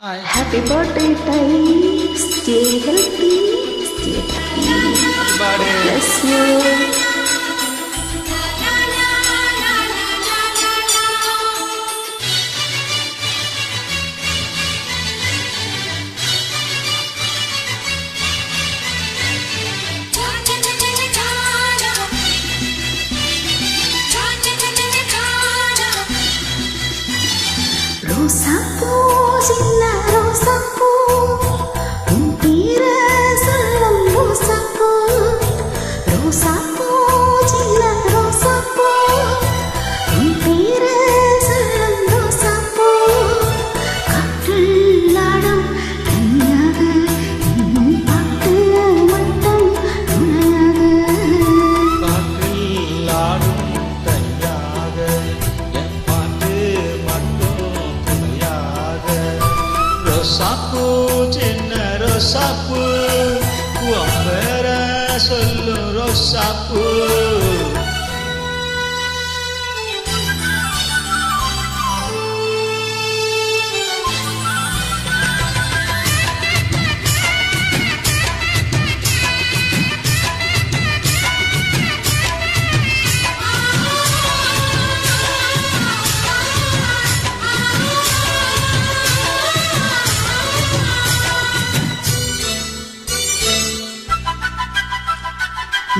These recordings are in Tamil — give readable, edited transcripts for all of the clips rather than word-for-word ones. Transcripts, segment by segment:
Happy birthday, Ty. Stay healthy, stay happy. Bless you. ரோசாப்பூ சின்ன ரோசாப்பூ உன் பேர சொல்லும் ரோசாப்பூ ரோசாப்பூ சின்ன ரோசாப்பூ உன் பேர சொல்லும் ரோசாப்பூ காற்றில் ஆடும் தனியாக இன்னும் பாட்டு மட்டும் துணையாக காற்றில் ஆடும் தனியாக என் பாட்டு ரோசாப்பூ சின்ன ரோசாப்பூ உன் பேர சொல்லும் ரோசாப்பூ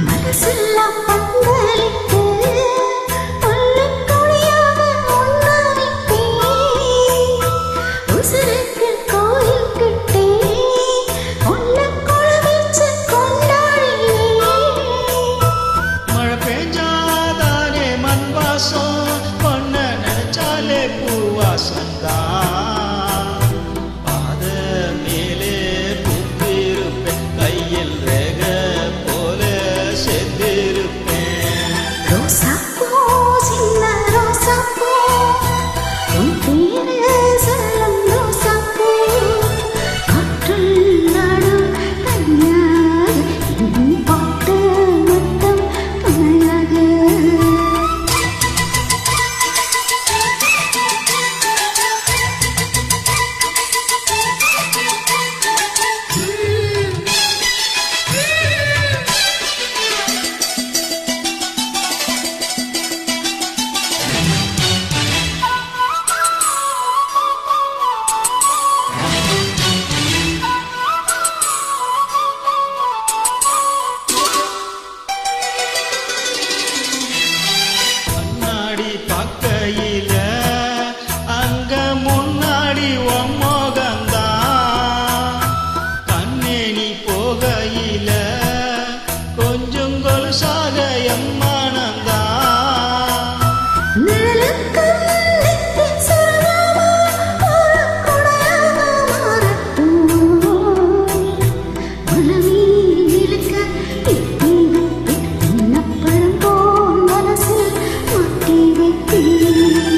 மனசெல்லாம் பங்களித்து பள்ளக்கொடியாக ஒன்றாவிட்டேன் உசுருக்கு கோயில் கட்டே ஒன்னக்குழ வச்சு கொண்டாடினேன் மழை பெஞ்சாதானே மண் வாசம் பொண்ண நினைச்சாலே பூவாசந்தான் பாத மேலே பூத்திருப்பேன் கையில் ரேக ரோசாப்பூ சின்ன ரோசாப்பூ உன் பேர சொல்லும் ரோசாப்பூ காற்றில் ஆடும் தனியாக இன்னும் பாட்டு மட்டும் துணையாக பார்க்கையில அங்க முன்னாடி மோகந்தான் கண்ணே நீ போகையில கொஞ்சம் கொலுசாக எம்மானந்தான்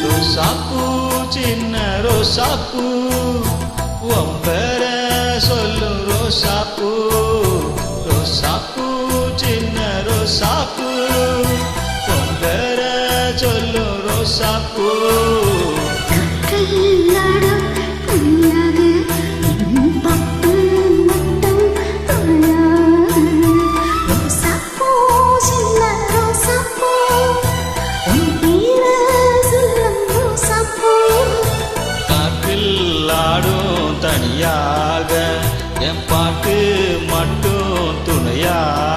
ரோசாப்பூ சின்ன ரோசாப்பூ உன் பேர சொல்லும் ரோசாப்பூ ரோசாப்பூ சின்ன ரோசாப்பூ உன் பேர சொல்லும் ரோசாப்பூ ஆடும் தனியாக என் பாட்டு மட்டும் துணையாக